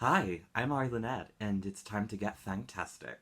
Hi, I'm Ari Lynette, and it's time to get fantastic.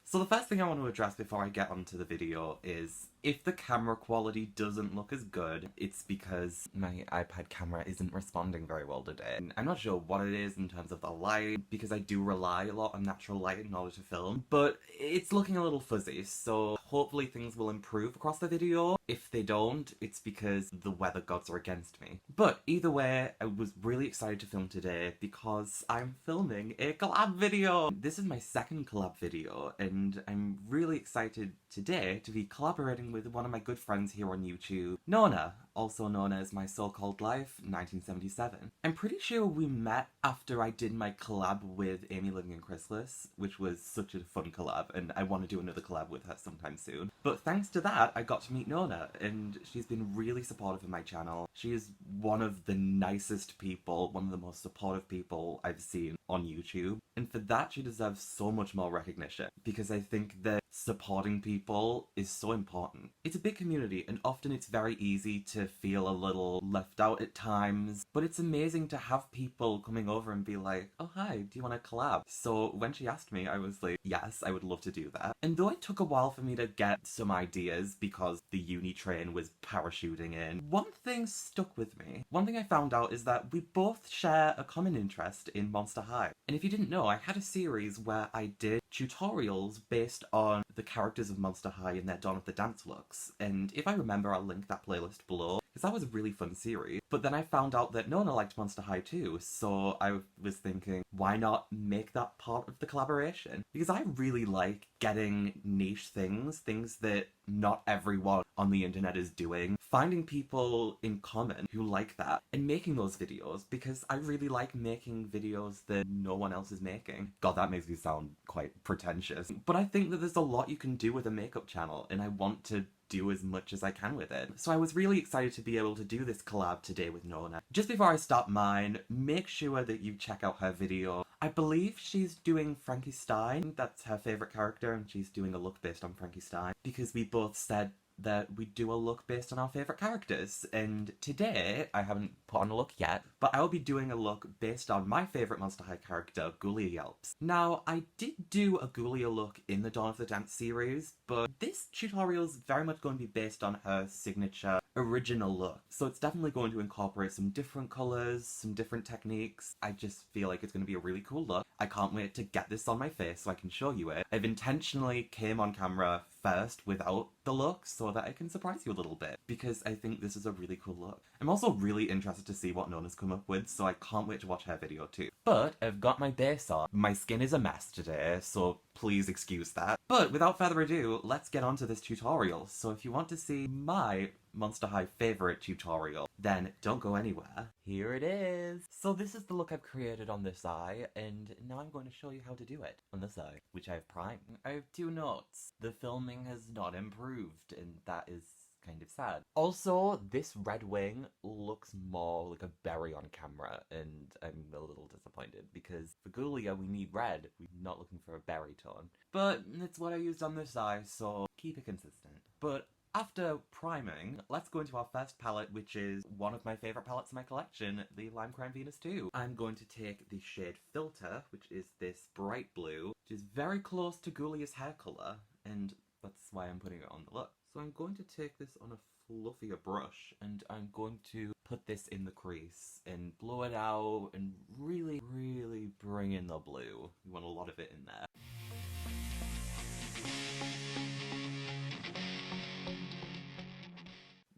So the first thing I want to address before I get onto the video is, if the camera quality doesn't look as good, it's because my iPad camera isn't responding very well today. And I'm not sure what it is in terms of the light, because I do rely a lot on natural light in order to film, but it's looking a little fuzzy, so hopefully things will improve across the video. If they don't, it's because the weather gods are against me. But either way, I was really excited to film today because I'm filming a collab video! This is my second collab video, and I'm really excited today to be collaborating with one of my good friends here on YouTube, Nona, also known as MySoCalledLife1977. I'm pretty sure we met after I did my collab with Amy Living and Chrysalis, which was such a fun collab, and I want to do another collab with her sometime soon. But thanks to that, I got to meet Nona, and she's been really supportive of my channel. She is one of the nicest people, one of the most supportive people I've seen on YouTube, and for that she deserves so much more recognition, because I think that supporting people is so important. It's a big community, and often it's very easy to feel a little left out at times, but it's amazing to have people coming over and be like, oh hi, do you want to collab? So when she asked me, I was like, yes, I would love to do that. And though it took a while for me to get some ideas because the uni train was parachuting in, one thing stuck with me. One thing I found out is that we both share a common interest in Monster High. And if you didn't know, I had a series where I did tutorials based on the characters of Monster High and their Dawn of the Dance looks, and if I remember I'll link that playlist below, because that was a really fun series. But then I found out that Nona liked Monster High too, so I was thinking, why not make that part of the collaboration? Because I really like getting niche things that not everyone on the internet is doing, finding people in common who like that, and making those videos, because I really like making videos that no one else is making. God, that makes me sound quite pretentious. But I think that there's a lot you can do with a makeup channel, and I want to do as much as I can with it. So I was really excited to be able to do this collab today with Nona. Just before I start mine, make sure that you check out her video. I believe she's doing Frankenstein, that's her favourite character, and she's doing a look based on Frankenstein, because we both said that we do a look based on our favourite characters, and today, I haven't put on a look yet, but I'll be doing a look based on my favourite Monster High character, Ghoulia Yelps. Now, I did do a Ghoulia look in the Dawn of the Dance series, but this tutorial is very much going to be based on her signature original look, so it's definitely going to incorporate some different colours, some different techniques. I just feel like it's going to be a really cool look. I can't wait to get this on my face so I can show you it. I've intentionally came on camera first without the look so that I can surprise you a little bit, because I think this is a really cool look. I'm also really interested to see what Nona's come up with, so I can't wait to watch her video too. But I've got my base on. My skin is a mess today, so please excuse that. But without further ado, let's get on to this tutorial. So if you want to see my Monster High favourite tutorial, then don't go anywhere. Here it is! So this is the look I've created on this eye, and now I'm going to show you how to do it on this eye, which I have primed. I have two notes. The filming has not improved, and that is kind of sad. Also, this red wing looks more like a berry on camera, and I'm a little disappointed, because for Ghoulia we need red. We're not looking for a berry tone. But it's what I used on this eye, so keep it consistent. But after priming, let's go into our first palette, which is one of my favourite palettes in my collection, the Lime Crime Venus 2. I'm going to take the shade Filter, which is this bright blue, which is very close to Ghoulia's hair colour, and that's why I'm putting it on the look. So I'm going to take this on a fluffier brush, and I'm going to put this in the crease and blow it out and really, really bring in the blue. You want a lot of it in there.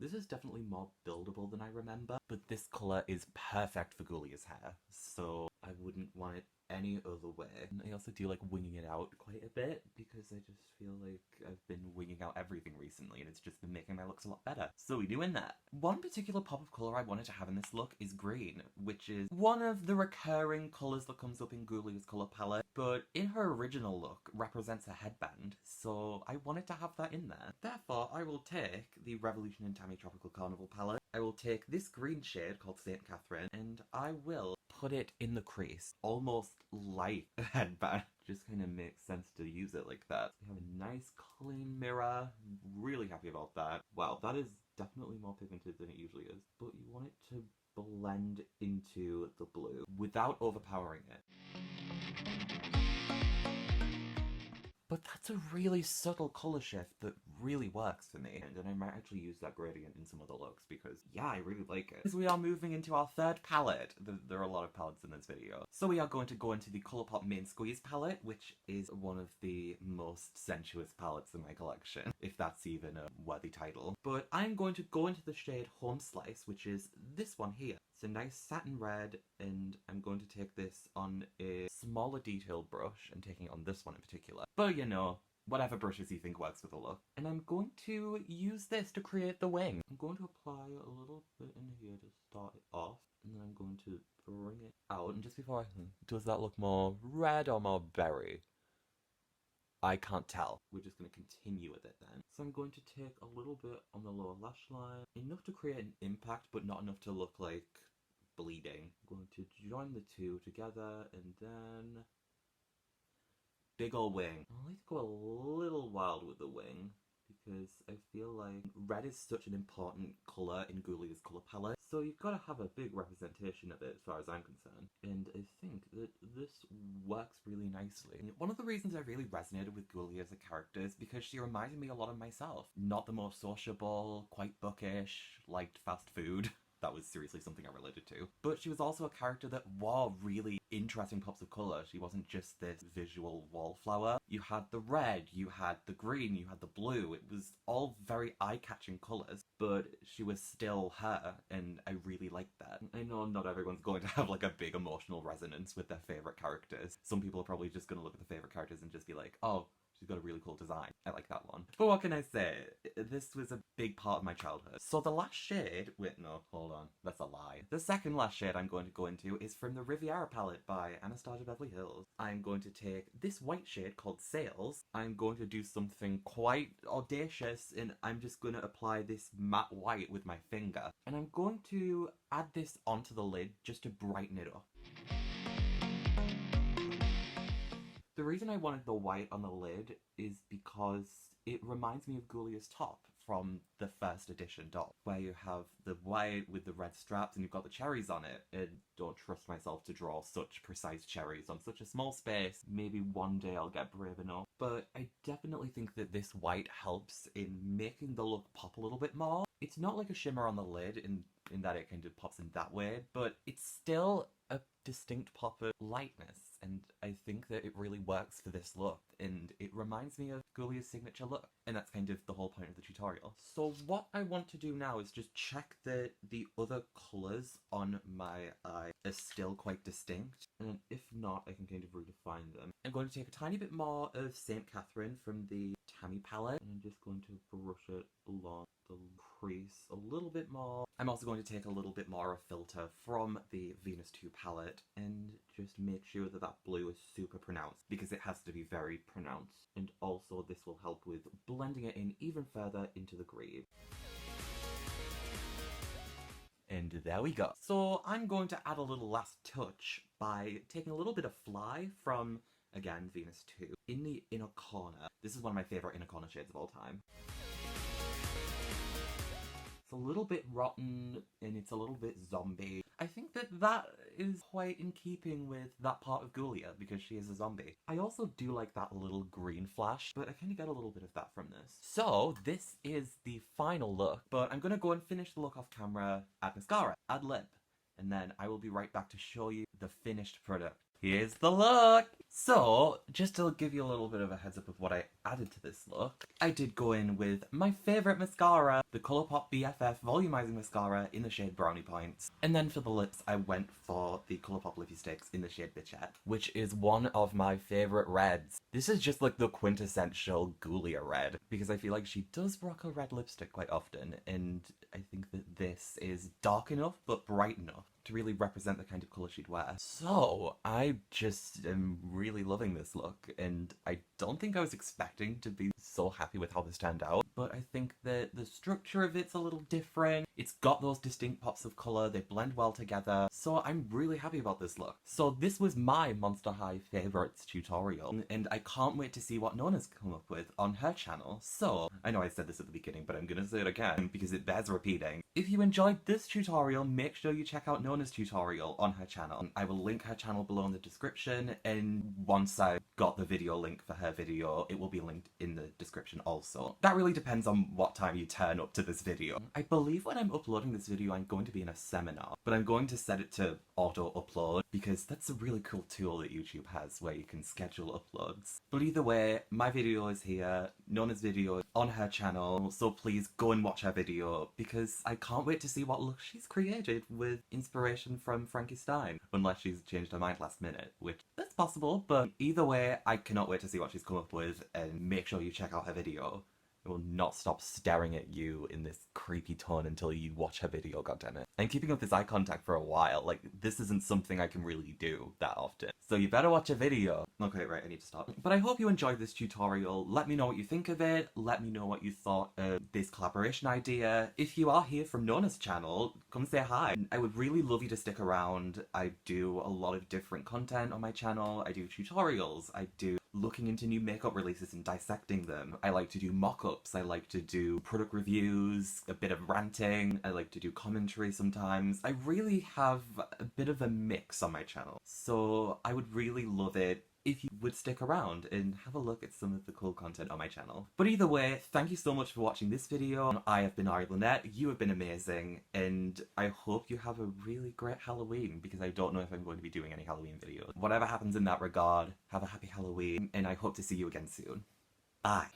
This is definitely more buildable than I remember, but this colour is perfect for Ghoulia's hair, so I wouldn't want it any other way. And I also do like winging it out quite a bit, because I just feel like I've been winging out everything recently, and it's just been making my looks a lot better. So we're doing that. One particular pop of colour I wanted to have in this look is green, which is one of the recurring colours that comes up in Ghoulia's colour palette, but in her original look represents a headband, so I wanted to have that in there. Therefore, I will take the Revolution and Tammi Tropical Carnival palette, I will take this green shade called St. Catherine, and I will put it in the crease, almost like a headband. Just kind of makes sense to use it like that. We have a nice clean mirror. I'm really happy about that. Wow, that is definitely more pigmented than it usually is, but you want it to blend into the blue without overpowering it. But that's a really subtle colour shift that really works for me. And I might actually use that gradient in some other looks because, yeah, I really like it. As we are moving into our third palette. There are a lot of palettes in this video. So we are going to go into the Colourpop Main Squeeze palette, which is one of the most sensuous palettes in my collection, if that's even a worthy title. But I'm going to go into the shade Home Slice, which is this one here. It's a nice satin red, and I'm going to take this on a smaller detail brush and taking it on this one in particular. But you know, whatever brushes you think works with the look. And I'm going to use this to create the wing. I'm going to apply a little bit in here to start it off, and then I'm going to bring it out. And just before does that look more red or more berry? I can't tell. We're just going to continue with it then. So I'm going to take a little bit on the lower lash line, enough to create an impact, but not enough to look like bleeding. I'm going to join the two together, and then big ol' wing. I like to go a little wild with the wing because I feel like red is such an important colour in Ghoulia's colour palette, so you've got to have a big representation of it as far as I'm concerned. And I think that this works really nicely. And one of the reasons I really resonated with Ghoulia as a character is because she reminded me a lot of myself. Not the most sociable, quite bookish, liked fast food. That was seriously something I related to. But she was also a character that wore really interesting pops of colour. She wasn't just this visual wallflower. You had the red, you had the green, you had the blue. It was all very eye-catching colours, but she was still her, and I really liked that. I know not everyone's going to have like a big emotional resonance with their favourite characters. Some people are probably just going to look at the favourite characters and just be like, oh, she's got a really cool design. I like that one. But what can I say? This was a big part of my childhood. So the last shade... Wait, no, hold on. That's a lie. The second last shade I'm going to go into is from the Riviera palette by Anastasia Beverly Hills. I'm going to take this white shade called Sails. I'm going to do something quite audacious, and I'm just going to apply this matte white with my finger. And I'm going to add this onto the lid just to brighten it up. The reason I wanted the white on the lid is because it reminds me of Ghoulia's top from the first edition doll, where you have the white with the red straps and you've got the cherries on it. And don't trust myself to draw such precise cherries on such a small space. Maybe one day I'll get brave enough. But I definitely think that this white helps in making the look pop a little bit more. It's not like a shimmer on the lid in that it kind of pops in that way, but it's still a distinct pop of lightness, and I think that it really works for this look, and it reminds me of Ghoulia's signature look, and that's kind of the whole point of the tutorial. So what I want to do now is just check that the other colours on my eye are still quite distinct, and if not, I can kind of redefine them. I'm going to take a tiny bit more of St. Catherine from the Tammi palette, and I'm just going to brush it along the crease a little bit more. I'm also going to take a little bit more of filter from the Venus 2 palette and just make sure that that blue is super pronounced, because it has to be very pronounced. And also this will help with blending it in even further into the grave. And there we go. So I'm going to add a little last touch by taking a little bit of Fly from, again, Venus 2 in the inner corner. This is one of my favourite inner corner shades of all time. It's a little bit rotten and it's a little bit zombie. I think that is quite in keeping with that part of Ghoulia because she is a zombie. I also do like that little green flash, but I kind of get a little bit of that from this. So this is the final look, but I'm going to go and finish the look off camera, add mascara, add lip, and then I will be right back to show you the finished product. Here's the look! So, just to give you a little bit of a heads up of what I added to this look, I did go in with my favourite mascara, the Colourpop BFF Volumizing Mascara in the shade Brownie Points. And then for the lips, I went for the Colourpop Lippie Stix in the shade Bichette, which is one of my favourite reds. This is just like the quintessential Ghoulia red, because I feel like she does rock a red lipstick quite often, and I think that this is dark enough but bright enough to really represent the kind of colour she'd wear. So I just am really loving this look, and I don't think I was expecting to be so happy with how this turned out, but I think that the structure of it's a little different. It's got those distinct pops of colour, they blend well together, so I'm really happy about this look. So this was my Monster High favourites tutorial, and I can't wait to see what Nona's come up with on her channel. So, I know I said this at the beginning, but I'm gonna say it again because it bears repeating. If you enjoyed this tutorial, make sure you check out Nona's tutorial on her channel. I will link her channel below in the description, and once I've got the video link for her video, it will be linked in the description also. That really depends on what time you turn up to this video. I believe when I'm uploading this video, I'm going to be in a seminar, but I'm going to set it to auto-upload because that's a really cool tool that YouTube has where you can schedule uploads. But either way, my video is here, Nona's video is on her channel, so please go and watch her video because I can't wait to see what look she's created with inspiration from Frankie Stein, unless she's changed her mind last minute, which that's possible, but either way, I cannot wait to see what she's come up with, and make sure you check out her video. I will not stop staring at you in this creepy tone until you watch her video, goddammit. I'm keeping up this eye contact for a while, like, this isn't something I can really do that often. So you better watch a video. Okay, right, I need to stop. But I hope you enjoyed this tutorial. Let me know what you think of it. Let me know what you thought of this collaboration idea. If you are here from Nona's channel, come say hi. I would really love you to stick around. I do a lot of different content on my channel. I do tutorials. I do looking into new makeup releases and dissecting them. I like to do mock-ups. I like to do product reviews, a bit of ranting. I like to do commentary sometimes. I really have a bit of a mix on my channel. So I would really love it if you would stick around and have a look at some of the cool content on my channel. But either way, thank you so much for watching this video. I have been Ari Lynette, you have been amazing, and I hope you have a really great Halloween, because I don't know if I'm going to be doing any Halloween videos. Whatever happens in that regard, have a happy Halloween, and I hope to see you again soon. Bye.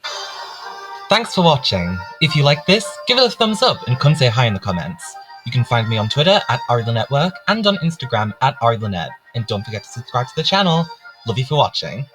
Thanks for watching. If you like this, give it a thumbs up and come say hi in the comments. You can find me on Twitter at AriLynetteWork and on Instagram at AriLynette. And don't forget to subscribe to the channel. Love you for watching.